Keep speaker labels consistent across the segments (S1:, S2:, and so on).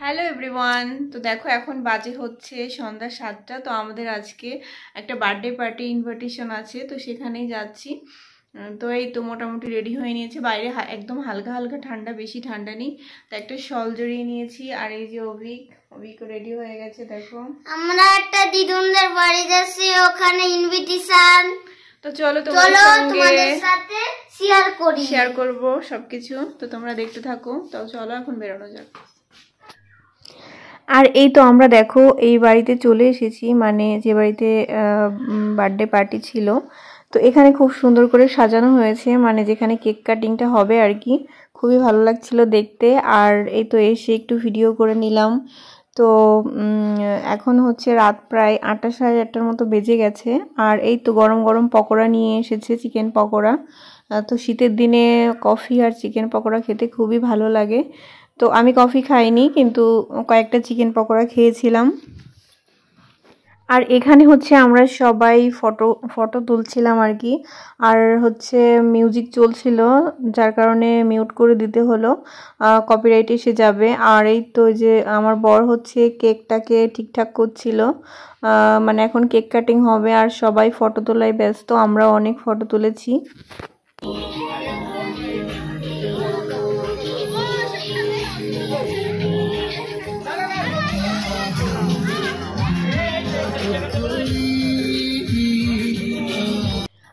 S1: Hello everyone. তো দেখো এখন বাজে হচ্ছে সন্ধ্যা 7টা। তো আমাদের আজকে একটা বার্থডে পার্টি ইনভিটেশন আছে, তো সেখানেই যাচ্ছি। তো এই তো মোটামুটি রেডি হয়ে নিয়েছে। বাইরে একদম হালকা হালকা ঠান্ডা, বেশি ঠান্ডা নেই। তো একটা শল জড়িয়ে নিয়েছি। আর এই যে অভিকও রেডি হয়ে গেছে। দেখো আমরা একটা দিদুনদের বাড়ি যাচ্ছি, ওখানে ইনভিটেশন। তো চলো তোমাদের সাথে শেয়ার করব সবকিছু। তো তোমরা দেখতে থাকো। তো চলো এখন বেরোনো যাক। আর এই তো আমরা দেখো এই বাড়িতে চলে এসেছি, মানে যে বাড়িতে বার্থডে পার্টি ছিল। তো এখানে খুব সুন্দর করে সাজানো হয়েছে, মানে যেখানে কেক কাটিংটা হবে আর কি। খুবই ভালো লাগছিল দেখতে। আর এই তো এসে একটু ভিডিও করে নিলাম। তো এখন হচ্ছে রাত প্রায় 8টা সাড়ে 8টার মতো বেজে গেছে। আর এই তো গরম গরম পকোড়া নিয়ে এসেছে, চিকেন পকোড়া। তো শীতের দিনে কফি আর চিকেন পকোড়া খেতে খুবই ভালো লাগে। তো আমি কফি খাইনি, কিন্তু কয়েকটা চিকেন পকোড়া খেয়েছিলাম। আর এখানে হচ্ছে আমরা সবাই ফটো তুলছিলাম আর কি। আর হচ্ছে মিউজিক চলছিল, যার কারণে মিউট করে দিতে হলো, কপিরাইট এসে যাবে। আর এই তো যে আমার বর হচ্ছে কেকটাকে ঠিকঠাক করছিল। মানে এখন কেক কাটিং হবে আর সবাই ফটো তোলায় ব্যস্ত। আমরা অনেক ফটো তুলেছি।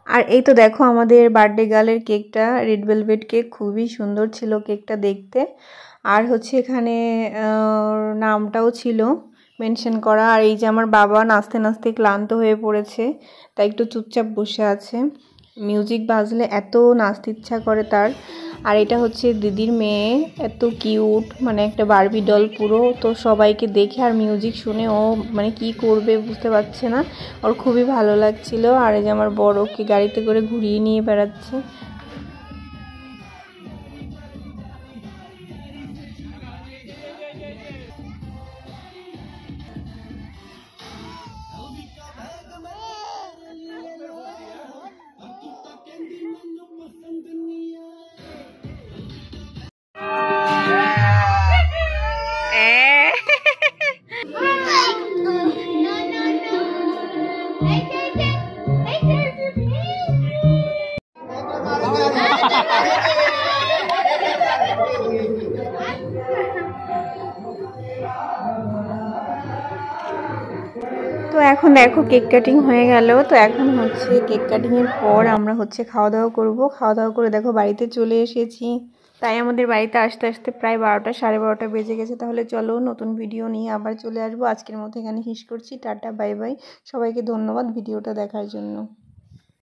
S1: আর এই তো দেখো আমাদের বার্থডে গার্লের কেকটা, রেড ভেলভেট কেক, খুবই সুন্দর ছিল কেকটা দেখতে। আর হচ্ছে এখানে নামটাও ছিল মেনশন করা। আর এই যে আমার বাবা নাচতে নাচতে ক্লান্ত হয়ে পড়েছে, তাই একটু চুপচাপ বসে আছে। মিউজিক বাজলে এত নাচতে ইচ্ছা করে তার। আর এটা হচ্ছে দিদির মেয়ে, এত কিউট, মানে একটা বারবি ডল পুরো। তো সবাইকে দেখে আর মিউজিক শুনে ও মানে কি করবে বুঝতে পারছে না, ওর খুবই ভালো লাগছিল। আর এই যে আমার বড় ওকে গাড়িতে করে ঘুরিয়ে নিয়ে বেড়াচ্ছে। তো এখন দেখো কেক কাটিং হয়ে গেল। তো এখন হচ্ছে কেক কাটিংয়ের পর আমরা হচ্ছে খাওয়া দাওয়া করব। খাওয়া দাওয়া করে দেখো বাড়িতে চলে এসেছি। তাই আমাদের বাড়িতে আসতে আসতে প্রায় 12টা সাড়ে 12টা বেজে গেছে। তাহলে চলো নতুন ভিডিও নিয়ে আবার চলে আসবো। আজকের মতো এখানে শেষ করছি। Tata, bye bye. সবাইকে ধন্যবাদ ভিডিওটা দেখার জন্য।